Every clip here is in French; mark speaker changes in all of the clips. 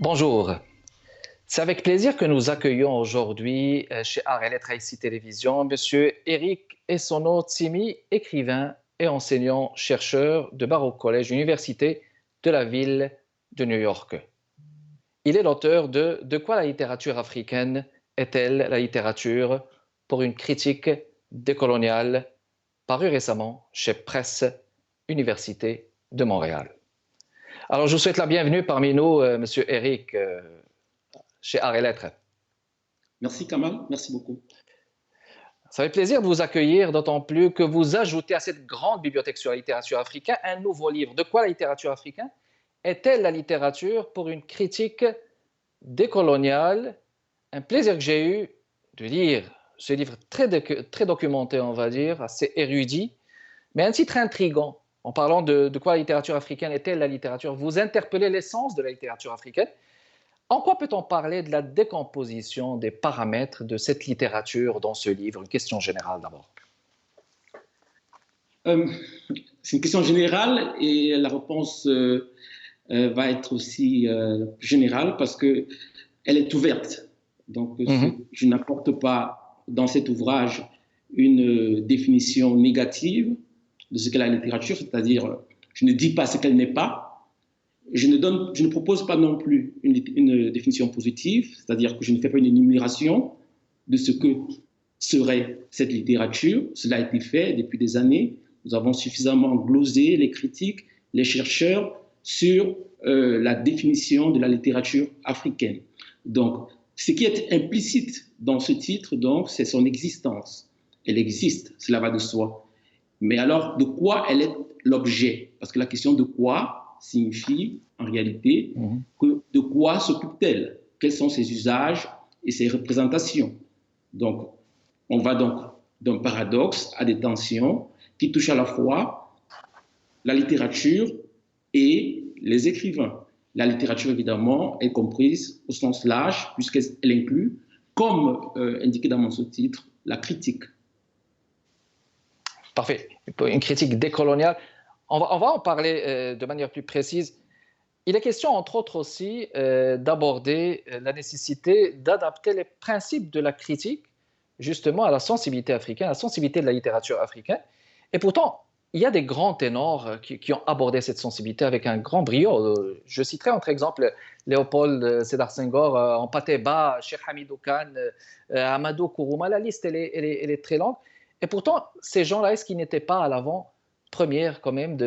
Speaker 1: Bonjour, c'est avec plaisir que nous accueillons aujourd'hui chez Art et Lettres ici Télévision Monsieur Eric Essono Tsimi, écrivain et enseignant-chercheur de Baruch College, université de la ville de New York. Il est l'auteur de « De quoi la littérature africaine est-elle la littérature pour une critique décoloniale » paru récemment chez Presse Université de Montréal. Alors, je vous souhaite la bienvenue parmi nous, Monsieur Eric, chez Art et Lettres.
Speaker 2: Merci Kamal, merci beaucoup.
Speaker 1: Ça fait plaisir de vous accueillir, d'autant plus que vous ajoutez à cette grande bibliothèque sur la littérature africaine un nouveau livre. De quoi la littérature africaine est-elle la littérature pour une critique décoloniale? Un plaisir que j'ai eu de lire ce livre très documenté, on va dire, assez érudit, mais un titre intriguant. En parlant de quoi la littérature africaine est-elle la littérature, vous interpellez l'essence de la littérature africaine. En quoi peut-on parler de la décomposition des paramètres de cette littérature dans ce livre? Une question générale d'abord.
Speaker 2: C'est une question générale et la réponse va être aussi générale parce qu'elle est ouverte. Donc, je n'apporte pas dans cet ouvrage une définition négative de ce qu'est la littérature, c'est-à-dire je ne dis pas ce qu'elle n'est pas. Je ne propose pas non plus une définition positive, c'est-à-dire que je ne fais pas une énumération de ce que serait cette littérature. Cela a été fait depuis des années. Nous avons suffisamment glosé les critiques, les chercheurs sur la définition de la littérature africaine. Donc, ce qui est implicite dans ce titre, donc, c'est son existence. Elle existe, cela va de soi. Mais alors, de quoi elle est l'objet? Parce que la question de quoi signifie en réalité que de quoi s'occupe-t-elle? Quels sont ses usages et ses représentations? Donc, on va donc d'un paradoxe à des tensions qui touchent à la fois la littérature et les écrivains. La littérature, évidemment, est comprise au sens large, puisqu'elle inclut, comme indiqué dans mon sous-titre, la critique.
Speaker 1: Parfait. Une critique décoloniale. On va en parler de manière plus précise. Il est question, entre autres aussi, d'aborder la nécessité d'adapter les principes de la critique, justement, à la sensibilité africaine, à la sensibilité de la littérature africaine. Et pourtant, il y a des grands ténors qui ont abordé cette sensibilité avec un grand brio. Je citerai entre exemples Léopold Sédar Senghor, Mpateba, Cheikh Hamidou Kane, Amadou Kourouma. La liste, elle est très longue. Et pourtant, ces gens-là, est-ce qu'ils n'étaient pas à l'avant-première quand même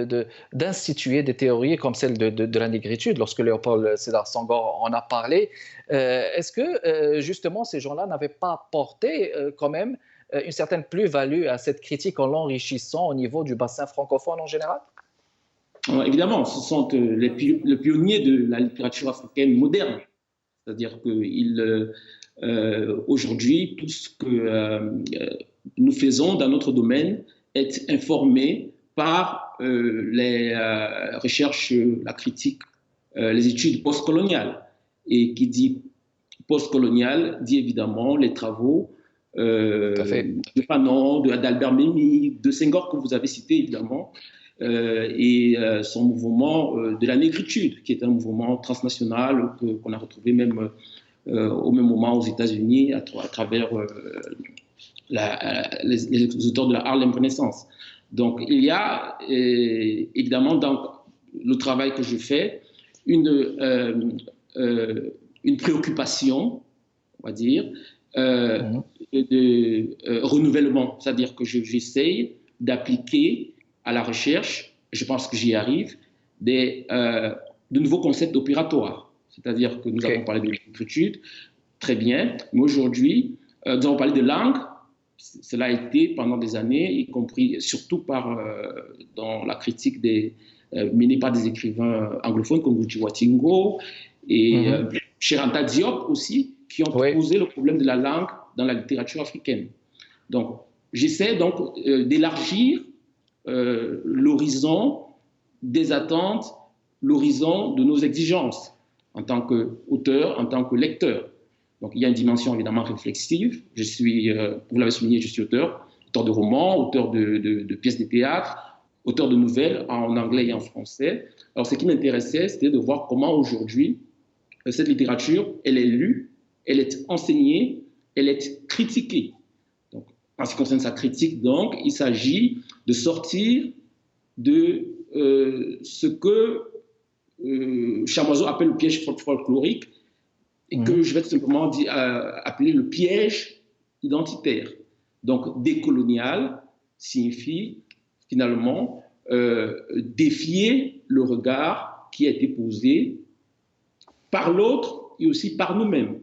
Speaker 1: d'instituer des théories comme celle de la négritude, lorsque Léopold Sédar Senghor en a parlé? Est-ce que justement ces gens-là n'avaient pas apporté quand même une certaine plus-value à cette critique en l'enrichissant au niveau du bassin francophone en général?
Speaker 2: Évidemment, ce sont les pionniers de la littérature africaine moderne. C'est-à-dire qu'aujourd'hui, tout ce que nous faisons dans notre domaine est informé par les recherches, la critique, les études postcoloniales. Et qui dit postcolonial dit évidemment les travaux de Fanon, d'Albert Memmi, de Senghor que vous avez cité évidemment, et son mouvement de la négritude, qui est un mouvement transnational qu'on a retrouvé même au même moment aux États-Unis à travers les auteurs de la Harlem Renaissance. Donc il y a évidemment dans le travail que je fais une préoccupation, on va dire, de renouvellement, c'est-à-dire que j'essaye d'appliquer à la recherche, je pense que j'y arrive, de nouveaux concepts opératoires. C'est-à-dire que nous avons parlé de l'écriture, très bien, mais aujourd'hui, nous avons parlé de langue. Cela a été pendant des années, y compris surtout dans la critique menée par des écrivains anglophones comme Gucci Watingo et Cheranta Diop aussi, qui ont posé le problème de la langue dans la littérature africaine. Donc, j'essaie donc d'élargir l'horizon des attentes, l'horizon de nos exigences en tant qu'auteur, en tant que lecteur. Donc, il y a une dimension évidemment réflexive. Je suis, vous l'avez souligné, je suis auteur de romans, auteur de pièces de théâtre, auteur de nouvelles en anglais et en français. Alors, ce qui m'intéressait, c'était de voir comment aujourd'hui cette littérature, elle est lue, elle est enseignée, elle est critiquée. Donc, en ce qui concerne sa critique, donc, il s'agit de sortir de ce que Chamoiseau appelle le piège folklorique et que je vais tout simplement appeler le piège identitaire. Donc, décolonial signifie finalement défier le regard qui a été posé par l'autre et aussi par nous-mêmes.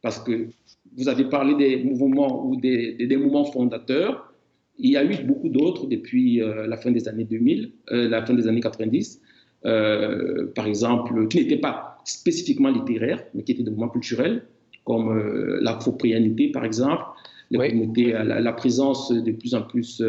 Speaker 2: Parce que vous avez parlé des mouvements ou des mouvements fondateurs. Il y a eu beaucoup d'autres depuis la fin des années 2000, la fin des années 90, par exemple, qui n'étaient pas spécifiquement littéraires, mais qui étaient des mouvements culturels, comme l'afro-prianité, par exemple, la présence de plus en plus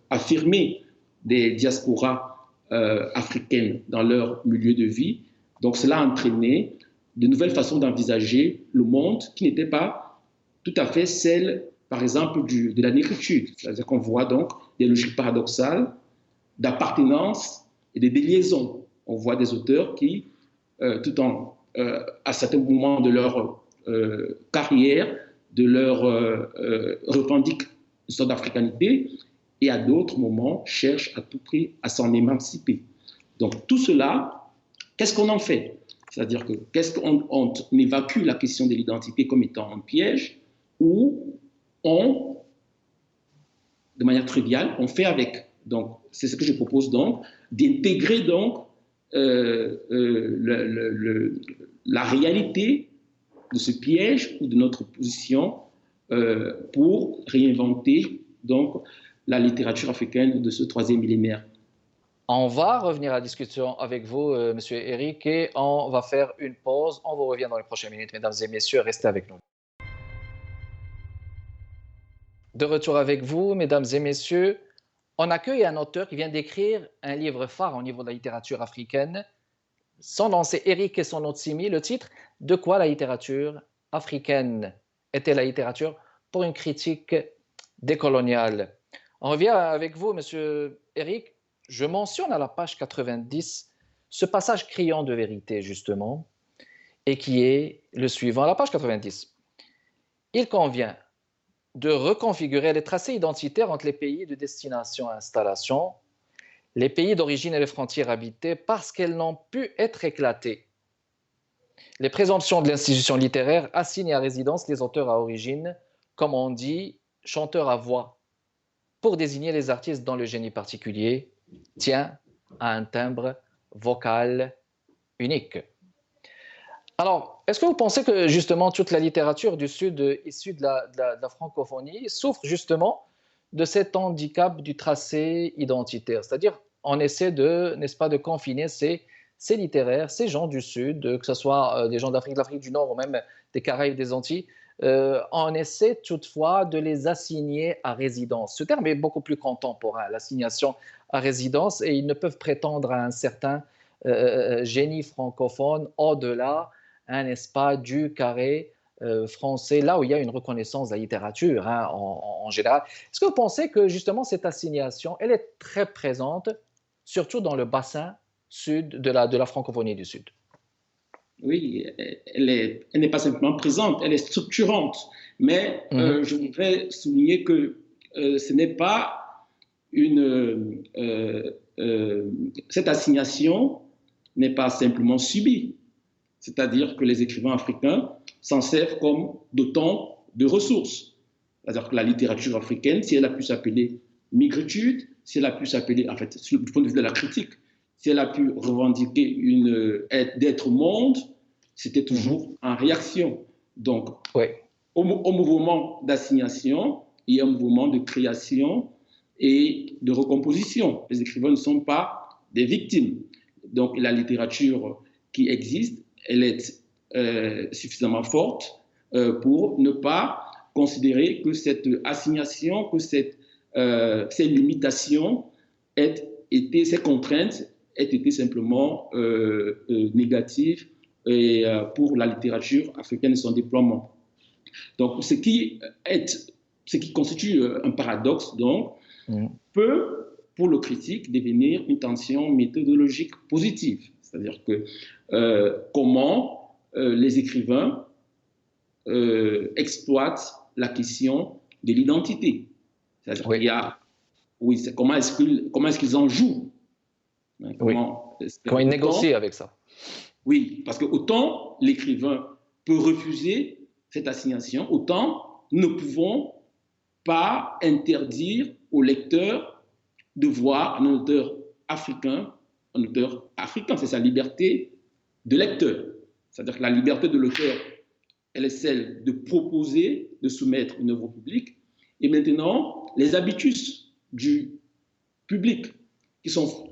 Speaker 2: affirmée des diasporas africaines dans leur milieu de vie. Donc, cela a entraîné de nouvelles façons d'envisager le monde qui n'étaient pas tout à fait celles, par exemple, de la négritude. C'est-à-dire qu'on voit donc des logiques paradoxales d'appartenance et de déliaison. On voit des auteurs qui, à certains moments de leur carrière, revendiquent une sorte d'africanité, et à d'autres moments cherchent à tout prix à s'en émanciper. Donc tout cela, qu'est-ce qu'on en fait? C'est-à-dire que qu'est-ce qu'on évacue la question de l'identité comme étant un piège, ou de manière triviale, on fait avec. Donc c'est ce que je propose donc, d'intégrer donc la réalité de ce piège ou de notre position pour réinventer donc la littérature africaine de ce troisième millénaire.
Speaker 1: On va revenir à la discussion avec vous, Monsieur Eric, et on va faire une pause. On vous revient dans les prochaines minutes, mesdames et messieurs. Restez avec nous. De retour avec vous, mesdames et messieurs. On accueille un auteur qui vient d'écrire un livre phare au niveau de la littérature africaine. Son nom, c'est Eric Esson-Otsimi. Le titre, De quoi la littérature africaine était la littérature pour une critique décoloniale. On revient avec vous, Monsieur Eric. Je mentionne à la page 90 ce passage criant de vérité, justement, et qui est le suivant. À la page 90, il convient de reconfigurer les tracés identitaires entre les pays de destination et installation, les pays d'origine et les frontières habitées, parce qu'elles n'ont pu être éclatées. Les présomptions de l'institution littéraire assignent à résidence les auteurs à origine, comme on dit, chanteurs à voix, pour désigner les artistes dont le génie particulier tient à un timbre vocal unique. Alors, est-ce que vous pensez que justement toute la littérature du Sud issue de la francophonie souffre justement de cet handicap du tracé identitaire? C'est-à-dire, on essaie de, n'est-ce pas, de confiner ces littéraires, ces gens du Sud, que ce soit des gens d'Afrique, de l'Afrique du Nord ou même des Caraïbes, des Antilles, on essaie toutefois de les assigner à résidence. Ce terme est beaucoup plus contemporain, l'assignation à résidence, et ils ne peuvent prétendre à un certain génie francophone au-delà, n'est-ce pas, du carré français, là où il y a une reconnaissance de la littérature en général. Est-ce que vous pensez que justement cette assignation, elle est très présente, surtout dans le bassin sud de la francophonie du Sud?
Speaker 2: Oui, elle n'est pas simplement présente, elle est structurante. Mais je voudrais souligner que ce n'est pas cette assignation n'est pas simplement subie. C'est-à-dire que les écrivains africains s'en servent comme d'autant de ressources. C'est-à-dire que la littérature africaine, si elle a pu s'appeler migritude, si elle a pu s'appeler, en fait, du point de vue de la critique, si elle a pu revendiquer d'être monde, c'était toujours en réaction. Donc, au mouvement d'assignation, il y a un mouvement de création et de recomposition. Les écrivains ne sont pas des victimes. Donc, la littérature qui existe, elle est suffisamment forte pour ne pas considérer que cette assignation, que ces limitations ces contraintes aient été simplement négatives pour la littérature africaine et son déploiement. Donc, ce qui constitue un paradoxe, donc, peut, pour le critique, devenir une tension méthodologique positive. C'est-à-dire que comment les écrivains exploitent la question de l'identité. C'est-à-dire qu'il y a, comment est-ce qu'ils en jouent, hein,
Speaker 1: comment ils négocient avec ça.
Speaker 2: Oui, parce que autant l'écrivain peut refuser cette assignation, autant nous ne pouvons pas interdire au lecteur de voir un auteur africain, c'est sa liberté de lecteur. C'est-à-dire que la liberté de l'auteur, elle est celle de proposer, de soumettre une œuvre publique. Et maintenant, les habitus du public qui sont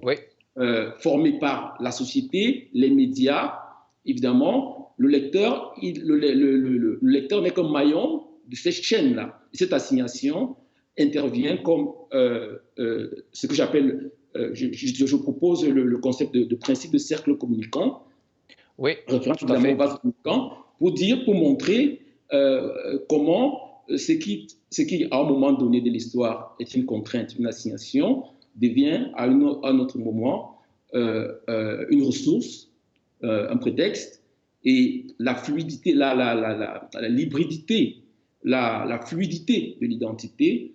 Speaker 2: formés par la société, les médias, évidemment, le lecteur n'est qu'un maillon de cette chaîne-là. Cette assignation intervient comme ce que j'appelle, je propose le concept de principe de cercle communicant, référence évidemment au vase communicant, pour montrer comment ce qui, à un moment donné de l'histoire, est une contrainte, une assignation, devient à un autre moment une ressource, un prétexte, et la fluidité, la libridité, la fluidité de l'identité,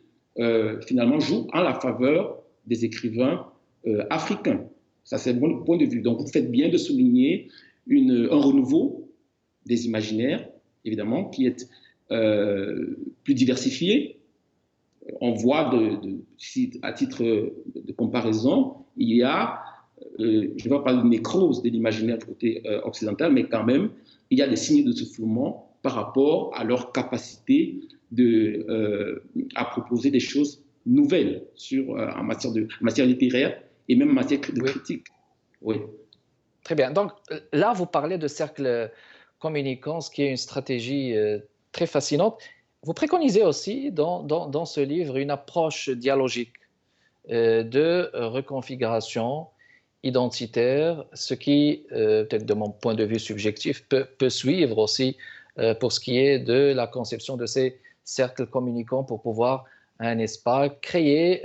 Speaker 2: finalement, joue en la faveur des écrivains africains. Ça, c'est mon point de vue. Donc, vous faites bien de souligner un renouveau des imaginaires, évidemment, qui est plus diversifié. On voit, à titre de comparaison, il y a, je ne vais pas parler de nécrose de l'imaginaire du côté occidental, mais quand même, il y a des signes de soufflement par rapport à leur capacité à proposer des choses nouvelles en matière littéraire et même en matière de critique. Oui.
Speaker 1: Très bien. Donc là, vous parlez de cercle communicant, ce qui est une stratégie très fascinante. Vous préconisez aussi dans ce livre une approche dialogique de reconfiguration identitaire, ce qui, peut-être de mon point de vue subjectif, peut suivre aussi pour ce qui est de la conception de ces cercles communicants pour pouvoir, n'est-ce pas, créer,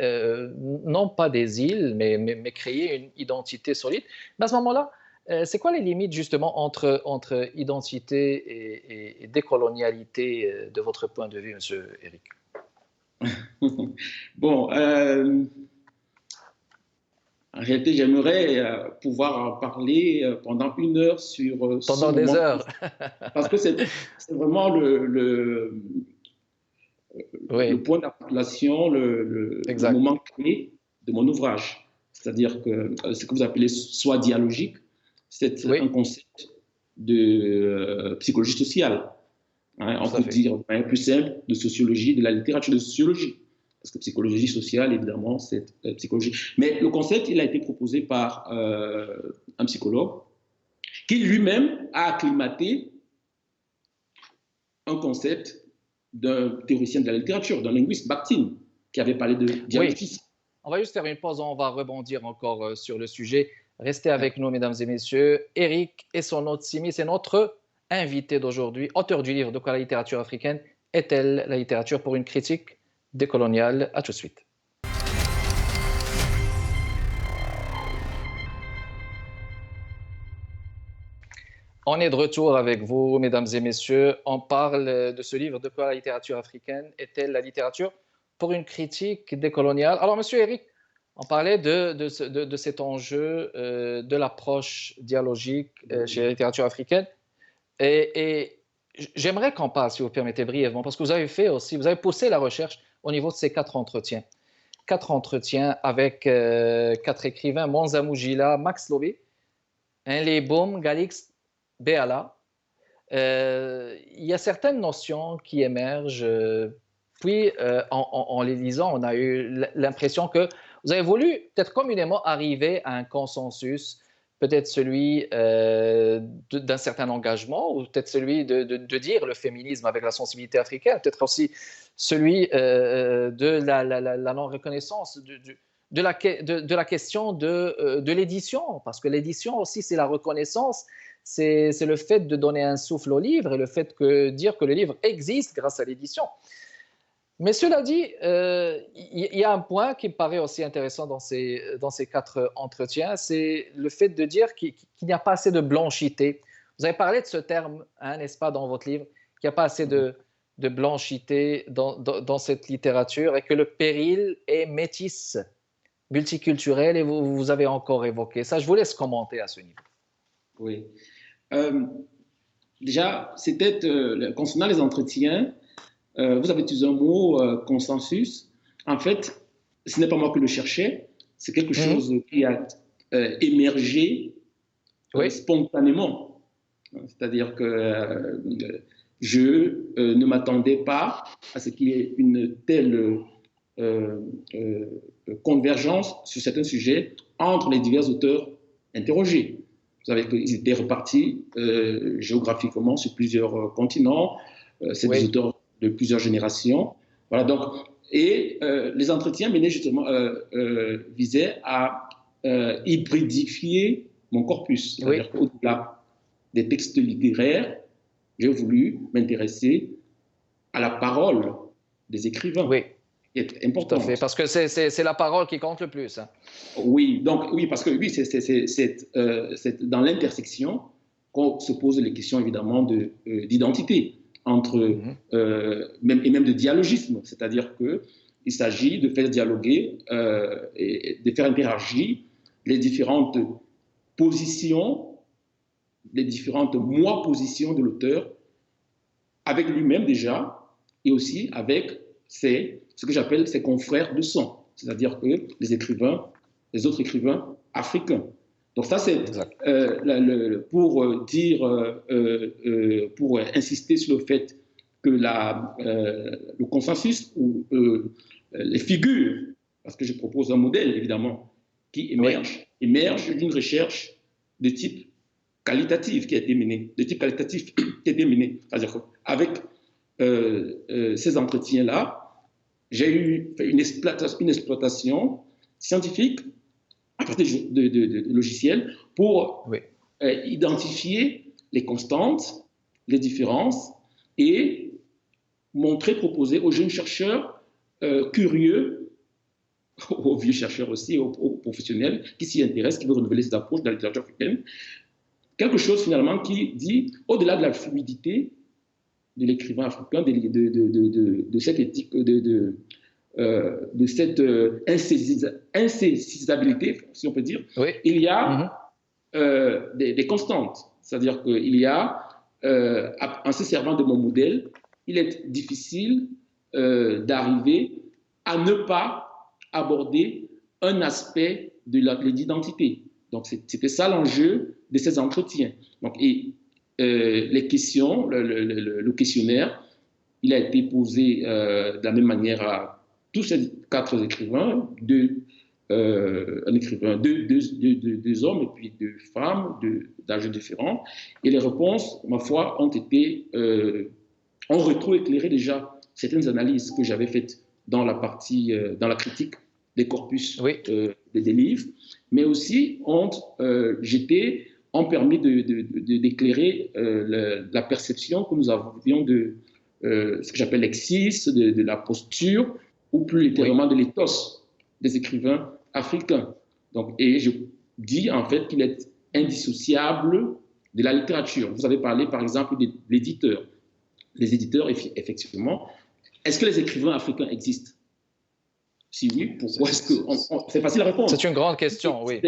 Speaker 1: non pas des îles, mais créer une identité solide. Mais à ce moment-là, c'est quoi les limites justement entre identité et décolonialité de votre point de vue, M. Éric?
Speaker 2: Bon, en réalité, j'aimerais pouvoir en parler pendant 1 heure sur
Speaker 1: pendant des heures.
Speaker 2: Parce que c'est vraiment le point d'articulation, le moment clé de mon ouvrage. C'est-à-dire que ce que vous appelez soi dialogique, c'est un concept de psychologie sociale. Hein, on peut dire, de manière plus simple, de sociologie, de la littérature de sociologie. Parce que psychologie sociale, évidemment, c'est psychologie. Mais le concept, il a été proposé par un psychologue qui lui-même a acclimaté un concept d'un théoricien de la littérature, d'un linguiste, Bakhtin, qui avait parlé de dialectisme.
Speaker 1: On va juste faire une pause, on va rebondir encore sur le sujet. Restez avec nous, mesdames et messieurs. Éric Essonot-Simi, c'est notre invité d'aujourd'hui, auteur du livre « De quoi la littérature africaine est-elle la littérature pour une critique décoloniale ?» À tout de suite. On est de retour avec vous, mesdames et messieurs. On parle de ce livre « De quoi la littérature africaine est-elle la littérature pour une critique décoloniale ?» Alors, monsieur Éric, on parlait de cet enjeu de l'approche dialogique chez la littérature africaine. Et j'aimerais qu'on parle, si vous permettez brièvement, parce que vous avez poussé la recherche au niveau de ces 4 entretiens. 4 entretiens avec 4 écrivains, Monza Mujila, Max Lobé, Henley Boum, Galix Béala. Il y a certaines notions qui émergent, puis en les lisant, on a eu l'impression que vous avez voulu peut-être communément arriver à un consensus, peut-être celui d'un certain engagement, ou peut-être celui de dire le féminisme avec la sensibilité africaine, peut-être aussi celui de la non-reconnaissance, de la question de l'édition, parce que l'édition aussi, c'est la reconnaissance, c'est le fait de donner un souffle au livre et le fait de dire que le livre existe grâce à l'édition. Mais cela dit, il y a un point qui me paraît aussi intéressant dans ces quatre entretiens, c'est le fait de dire qu'il n'y a pas assez de blanchité. Vous avez parlé de ce terme, hein, n'est-ce pas, dans votre livre, qu'il n'y a pas assez de blanchité dans cette littérature et que le péril est métisse, multiculturel, et vous avez encore évoqué ça. Je vous laisse commenter à ce niveau.
Speaker 2: Oui. Déjà, c'était concernant les entretiens, vous avez utilisé un mot, consensus. En fait, ce n'est pas moi qui le cherchais, c'est quelque chose qui a émergé spontanément. C'est-à-dire que je ne m'attendais pas à ce qu'il y ait une telle convergence sur certains sujets entre les divers auteurs interrogés. Vous savez qu'ils étaient repartis géographiquement sur plusieurs continents. C'est des auteurs de plusieurs générations. Voilà, donc, et les entretiens menés justement visaient à hybridifier mon corpus. C'est-à-dire qu'au-delà des textes littéraires, j'ai voulu m'intéresser à la parole des écrivains.
Speaker 1: Oui.
Speaker 2: Qui est important.
Speaker 1: Tout à fait, parce que c'est la parole qui compte le plus. Hein.
Speaker 2: Oui, donc oui, parce que oui, c'est dans l'intersection qu'on se pose les questions évidemment d'identité entre et même de dialogisme, c'est-à-dire que il s'agit de faire dialoguer et de faire interagir les différentes positions, les différentes moi-positions de l'auteur avec lui-même déjà et aussi avec ce que j'appelle ses confrères de son, c'est-à-dire que les autres écrivains africains. Donc ça, c'est pour dire, pour insister sur le fait que le consensus ou les figures, parce que je propose un modèle évidemment qui émerge d'une recherche de type qualitatif qui a été menée, c'est-à-dire qu'avec ces entretiens-là, j'ai eu une exploitation scientifique à partir de logiciels pour identifier les constantes, les différences et proposer aux jeunes chercheurs curieux, aux vieux chercheurs aussi, aux professionnels qui s'y intéressent, qui veulent renouveler ces approches de la littérature africaine, quelque chose finalement qui dit, au-delà de la fluidité de l'écrivain africain, de cette éthique, de cette insaisissabilité, si on peut dire, il y a des constantes. C'est-à-dire qu'il y a, en se servant de mon modèle, il est difficile d'arriver à ne pas aborder un aspect de l'identité. Donc, c'était ça l'enjeu de ces entretiens. Donc, les questions, le questionnaire, il a été posé de la même manière à tous ces quatre écrivains, deux hommes et puis deux femmes d'âges différents. Et les réponses, ma foi, ont rétro-éclairé déjà certaines analyses que j'avais faites dans la critique des corpus des livres, mais aussi ont permis d'éclairer la perception que nous avions de ce que j'appelle l'exis, de la posture, ou plus littéralement de l'éthos des écrivains africains. Donc, et je dis en fait qu'il est indissociable de la littérature. Vous avez parlé par exemple de l'éditeur. Les éditeurs, effectivement. Est-ce que les écrivains africains existent? Si oui, pourquoi est-ce que... C'est facile à répondre.
Speaker 1: C'est une grande question, oui.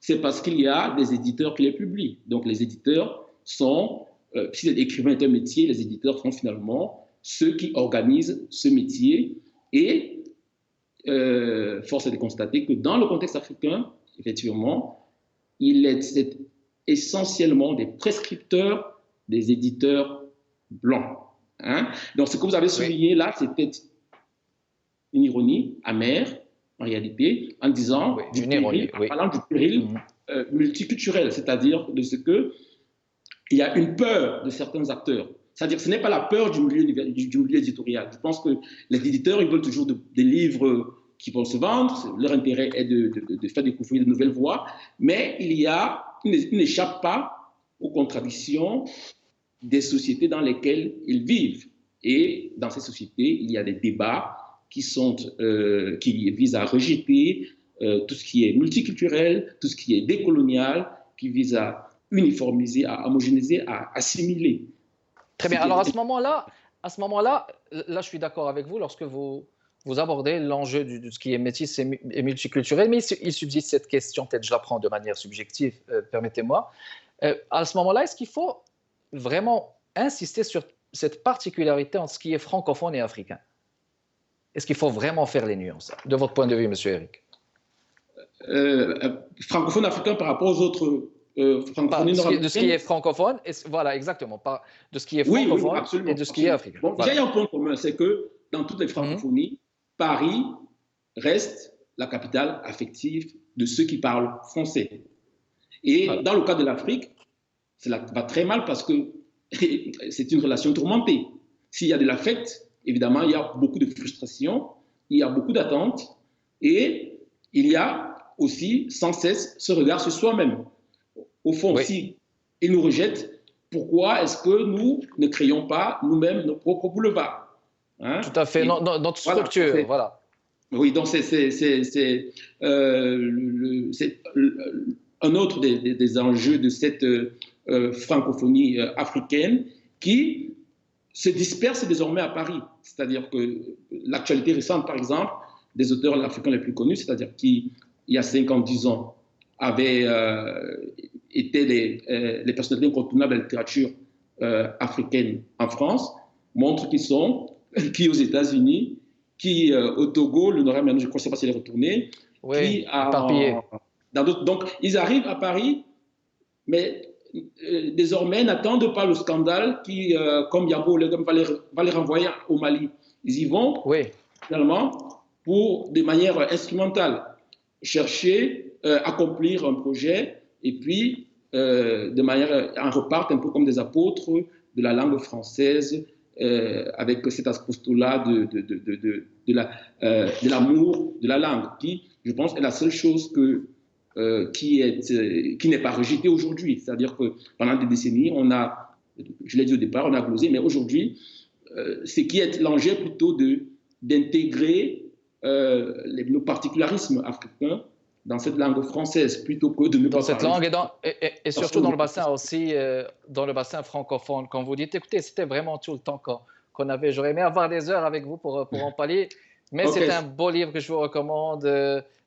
Speaker 2: C'est parce qu'il y a des éditeurs qui les publient. Donc les éditeurs sont, si l'écrivain est un métier, les éditeurs sont finalement ceux qui organisent ce métier. Et force est de constater que dans le contexte africain, effectivement, c'est essentiellement des prescripteurs, des éditeurs blancs. Hein? Donc ce que vous avez souligné là, c'était une ironie amère, en réalité, en disant, en parlant du péril multiculturel, c'est-à-dire de ce qu'il y a une peur de certains acteurs. C'est-à-dire que ce n'est pas la peur du milieu éditorial. Je pense que les éditeurs, ils veulent toujours des livres qui vont se vendre. Leur intérêt est de faire découvrir de nouvelles voies. Mais ils n'échappent pas aux contradictions des sociétés dans lesquelles ils vivent. Et dans ces sociétés, il y a des débats qui visent à rejeter tout ce qui est multiculturel, tout ce qui est décolonial, qui vise à uniformiser, à homogénéiser, à assimiler.
Speaker 1: Très bien. Alors à ce moment-là, là, je suis d'accord avec vous lorsque vous abordez l'enjeu de ce qui est métis et multiculturel, mais il subsiste cette question, peut-être je la prends de manière subjective, permettez-moi. À ce moment-là, est-ce qu'il faut vraiment insister sur cette particularité entre ce qui est francophone et africain? Est-ce qu'il faut vraiment faire les nuances, de votre point de vue, monsieur Eric?
Speaker 2: Francophone africain par rapport aux autres francophones nord-américains.
Speaker 1: De ce qui est francophone, voilà, exactement, de ce qui est francophone
Speaker 2: oui,
Speaker 1: et de ce qui est africain.
Speaker 2: Bon, déjà, il y a un point commun, c'est que dans toutes les francophonies, Paris reste la capitale affective de ceux qui parlent français. Et dans le cas de l'Afrique, cela va très mal parce que c'est une relation tourmentée. S'il y a de l'affect, évidemment, il y a beaucoup de frustration, il y a beaucoup d'attentes et il y a aussi sans cesse ce regard sur soi-même. Au fond, si ils nous rejettent, pourquoi est-ce que nous ne créons pas nous-mêmes nos propres boulevards?
Speaker 1: Tout à fait, notre structure, voilà.
Speaker 2: Oui, donc c'est un autre des enjeux de cette francophonie africaine qui se disperse désormais à Paris. C'est-à-dire que l'actualité récente, par exemple, des auteurs africains les plus connus, c'est-à-dire qui, il y a 50-10 ans, avaient été les personnalités incontournables de la littérature africaine en France, montrent qu'ils sont, qui aux États-Unis, qui au Togo, le Nord-Amérique, je ne sais pas s'il est retourné,
Speaker 1: qui
Speaker 2: donc ils arrivent à Paris, mais désormais n'attendent pas le scandale qui, comme Yabo va les renvoyer au Mali. Ils y vont finalement pour, de manière instrumentale, chercher, accomplir un projet et puis de manière, en repartent un peu comme des apôtres de la langue française avec cet apostolat de l'amour de la langue qui, je pense, est la seule chose qui n'est pas rejetée aujourd'hui. C'est-à-dire que pendant des décennies, on a, je l'ai dit au départ, on a glosé, mais aujourd'hui, ce qui est l'enjeu plutôt d'intégrer nos particularismes africains dans cette langue française plutôt que de ne pas
Speaker 1: dans cette langue et surtout dans le bassin aussi, dans le bassin francophone. Quand vous dites, écoutez, c'était vraiment tout le temps qu'on avait. J'aurais aimé avoir des heures avec vous pour en parler, mais c'est un beau livre que je vous recommande,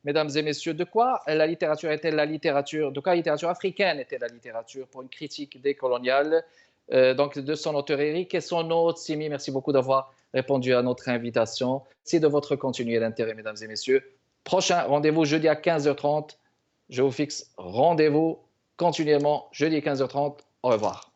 Speaker 1: mesdames et messieurs. De quoi la littérature était la littérature? De quoi la littérature africaine était la littérature pour une critique décoloniale? Donc de son auteur Eric et son hôte Simi. Merci beaucoup d'avoir répondu à notre invitation. Merci de votre continué d'intérêt, mesdames et messieurs. Prochain rendez-vous jeudi à 15h30. Je vous fixe rendez-vous continuellement jeudi à 15h30. Au revoir.